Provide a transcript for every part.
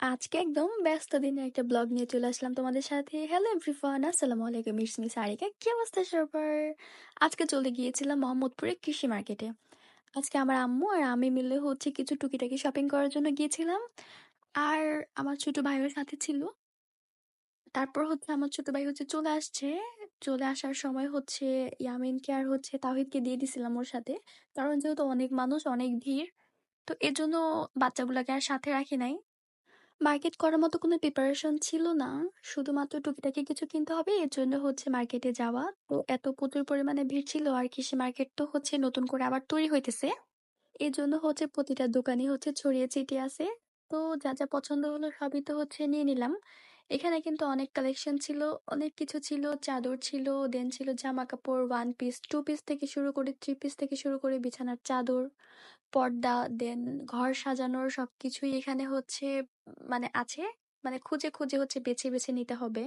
আজকে একদম ব্যস্ত দিনে একটা ব্লগ নিয়ে চলে আসলাম তোমাদের সাথে। হ্যালো এভরিওয়ান, আসসালামু আলাইকুম, ইটস মি সারিকা। কি অবস্থা সবার? আজকে চলে গিয়েছিলাম মোহাম্মদপুরে কৃষি মার্কেটে। আজকে আমার আম্মু আর আমি মিলে হচ্ছে কিছু টুকিটাকি শপিং করার জন্য গিয়েছিলাম। আর আমার ছোট ভাইয়ের সাথে ছিল। তারপর হচ্ছে আমার ছোট ভাই হচ্ছে চলে আসছে। চলে আসার সময় হচ্ছে ইয়ামিনকে আর হচ্ছে তাওহিদকে দিয়ে দিছিলাম ওর সাথে। কারণ যেহেতু অনেক মানুষ, অনেক ভিড়, তো এর জন্য বাচ্চাগুলোকে আর সাথে রাখি নাই। মার্কেট করার মতো কোনো প্রিপারেশন ছিল না। শুধুমাত্র টুকিটাকি কিছু কিনতে হবে, এর জন্য হচ্ছে মার্কেটে যাওয়া। তো এত প্রচুর পরিমাণে ভিড় ছিল, আর কৃষি মার্কেট তো হচ্ছে নতুন করে আবার তৈরি হইতেছে। এর জন্য হচ্ছে প্রতিটা দোকানই হচ্ছে ছড়িয়ে ছিটিয়ে আছে। তো যা যা পছন্দ হলো সবই তো হচ্ছে নিয়ে নিলাম। এখানে কিন্তু অনেক কালেকশন ছিল, অনেক কিছু ছিল। চাদর ছিল, দেন ছিল জামা কাপড়, ওয়ান পিস, টু পিস থেকে শুরু করে, থ্রি পিস থেকে শুরু করে বিছানার চাদর, পর্দা, দেন ঘর সাজানোর সবকিছুই এখানে হচ্ছে মানে আছে। মানে খুঁজে খুঁজে হচ্ছে বেছে বেছে নিতে হবে।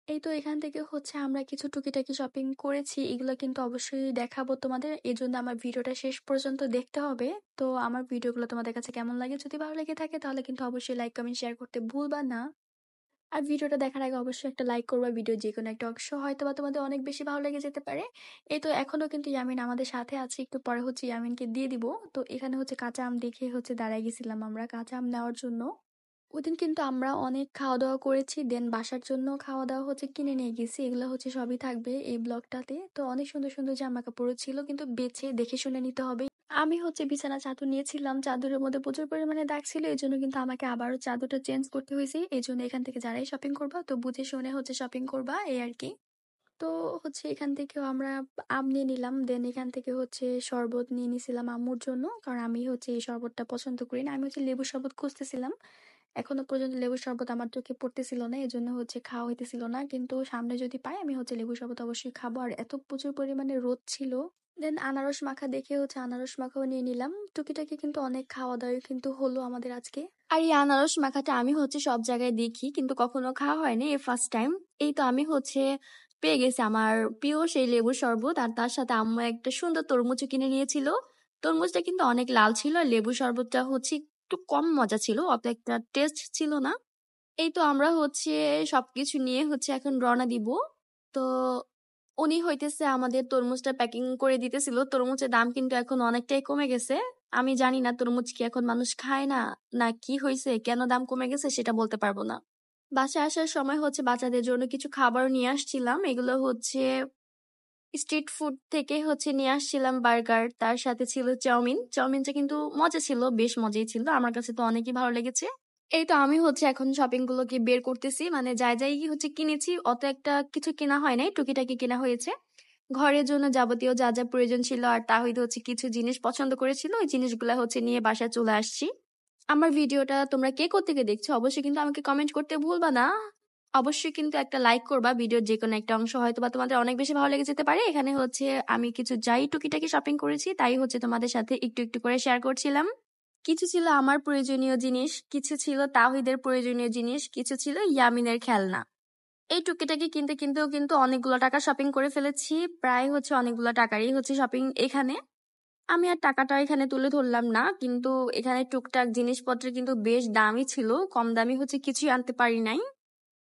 এই তো এখান থেকে হচ্ছে আমরা কিছু টুকিটাকি শপিং করেছি, এগুলো কিন্তু অবশ্যই দেখাবো তোমাদের, এই জন্য আমার ভিডিওটা শেষ পর্যন্ত দেখতে হবে। তো আমার ভিডিওগুলো তোমাদের কাছে কেমন লাগে, যদি ভালো লেগে থাকে তাহলে কিন্তু অবশ্যই লাইক কমেন্ট শেয়ার করতে ভুলবা না। আর ভিডিওটা দেখার আগে অবশ্যই একটা লাইক করবা। ভিডিও যে কোনো একটা অংশ হয়তো বা তোমাদের অনেক বেশি ভালো লেগে যেতে পারে। এই তো এখনো কিন্তু ইয়ামিন আমাদের সাথে আছে, একটু পরে হচ্ছে ইয়ামিনকে দিয়ে দিব। তো এখানে হচ্ছে কাঁচা আম দেখে হচ্ছে দাঁড়ায় গেছিলাম আমরা কাঁচা আম নেওয়ার জন্য। ওইদিন কিন্তু আমরা অনেক খাওয়া দাওয়া করেছি, দেন বাসার জন্য খাওয়া দাওয়া হচ্ছে কিনে নিয়ে গেছি। এগুলো হচ্ছে সবই থাকবে এই ব্লগটাতে। তো অনেক সুন্দর সুন্দর জামা কাপড়ও ছিল, কিন্তু বেছে দেখে শুনে নিতে হবে। আমি হচ্ছে বিছানা চাদর নিয়েছিলাম, চাদরের মধ্যে প্রচুর পরিমাণে দাগ ছিল, এই জন্য কিন্তু আমাকে আবারও চাদরটা চেঞ্জ করতে হয়েছে। এই জন্য এখান থেকে যারাই শপিং করবা তো বুঝে শুনে হচ্ছে শপিং করবা, এই আর কি। তো হচ্ছে এখান থেকেও আমরা আম নিয়ে নিলাম, দেন এখান থেকে হচ্ছে শরবত নিয়ে নিছিলাম আম্মুর জন্য, কারণ আমি হচ্ছে এই শরবতটা পছন্দ করি না। আমি হচ্ছে লেবু শরবত খুঁজতেছিলাম, এখনো পর্যন্ত লেবুর শরবত আমার চোখে পড়তেছিল না, এই জন্য হচ্ছে খাওয়া হইতেছিল না। কিন্তু সামনে যদি পাই আমি হচ্ছে লেবুর শরবত অবশ্যই খাবো। আর এত প্রচুর পরিমাণে রোদ ছিল। দেন আনারস মাখা দেখে হচ্ছে আনারস মাখাও নিয়ে নিলাম। টুকিটাকি কিন্তু অনেক খাওয়া দাওয়া কিন্তু হলো আমাদের আজকে। আর এই আনারস মাখাটা আমি হচ্ছে সব জায়গায় দেখি, কিন্তু কখনো খাওয়া হয়নি, এই ফার্স্ট টাইম। এই তো আমি হচ্ছে পেয়ে গেছি আমার প্রিয় সেই লেবুর শরবত, আর তার সাথে আম্মু একটা সুন্দর তরমুজও কিনে নিয়েছিল। তরমুজটা কিন্তু অনেক লাল ছিল, আর লেবুর শরবতটা হচ্ছে একটু কম মজা ছিল, অত একটা টেস্ট ছিল না। এই তো আমরা হচ্ছে সবকিছু নিয়ে হচ্ছে এখন রওনা দিব। তো উনি হইতেছে আমাদের তরমুজটা প্যাকিং করে দিতেছিল। তরমুজের দাম কিন্তু এখন অনেকটাই কমে গেছে। আমি জানি না তরমুজ কি এখন মানুষ খায় না, না কি হয়েছে, কেন দাম কমে গেছে সেটা বলতে পারবো না। বাসায় আসার সময় হচ্ছে বাচ্চাদের জন্য কিছু খাবার নিয়ে আসছিলাম। এগুলো হচ্ছে স্ট্রিট ফুড থেকে হচ্ছে নিয়ে আসছিলাম বার্গার, তার সাথে ছিল চাউমিন। চাউমিনটা কিন্তু মজা ছিল, বেশ মজাই ছিল, আমার কাছে তো অনেকই ভালো লেগেছে। এই তো আমি হচ্ছে এখন শপিং গুলোকে বের করতেছি, মানে যাই যাই হচ্ছে কিনেছি, অত একটা কিছু কেনা হয় নাই, টুকিটাকি কেনা হয়েছে। ঘরের জন্য যাবতীয় যা যা প্রয়োজন ছিল, আর তাহিদ হচ্ছে কিছু জিনিস পছন্দ করেছিল, ওই জিনিসগুলা হচ্ছে নিয়ে বাসায় চলে আসছি। আমার ভিডিওটা তোমরা কে কোত্থেকে দেখছো অবশ্যই কিন্তু আমাকে কমেন্ট করতে ভুলবা না। অবশ্যই কিন্তু একটা লাইক করবা, ভিডিওর যে কোনো একটা অংশ হয়তো বা তোমাদের অনেক বেশি ভালো লেগে যেতে পারে। এখানে হচ্ছে আমি কিছু যাই টুকিটাকি শপিং করেছি তাই হচ্ছে তোমাদের সাথে একটু একটু করে শেয়ার করছিলাম। কিছু ছিল আমার প্রয়োজনীয় জিনিস, কিছু ছিল তাওহিদের প্রয়োজনীয় জিনিস, কিছু ছিল ইয়ামিনের খেলনা। এই টুকিটাকি কিনতে কিনতেও কিন্তু অনেকগুলো টাকা শপিং করে ফেলেছি, প্রায় হচ্ছে অনেকগুলো টাকারই হচ্ছে শপিং এখানে। আমি আর টাকাটা এখানে তুলে ধরলাম না, কিন্তু এখানে টুকটাক জিনিসপত্র কিন্তু বেশ দামি ছিল, কম দামি হচ্ছে কিছুই আনতে পারি নাই।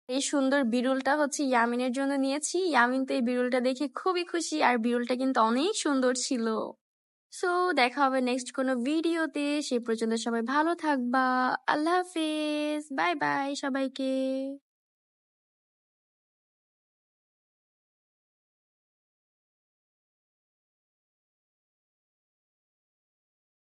এই সুন্দর বিড়ুলটা হচ্ছে ইয়ামিনের জন্য নিয়েছি। ইয়ামিন তো এই বিড়ুলটা দেখে খুবই খুশি, আর বিড়ুলটা কিন্তু অনেক সুন্দর ছিল। সো দেখা হবে নেক্সট কোনো ভিডিওতে, সে পর্যন্ত সবাই ভালো থাকবা। আল্লাহ হাফেজ, বাই বাই সবাইকে।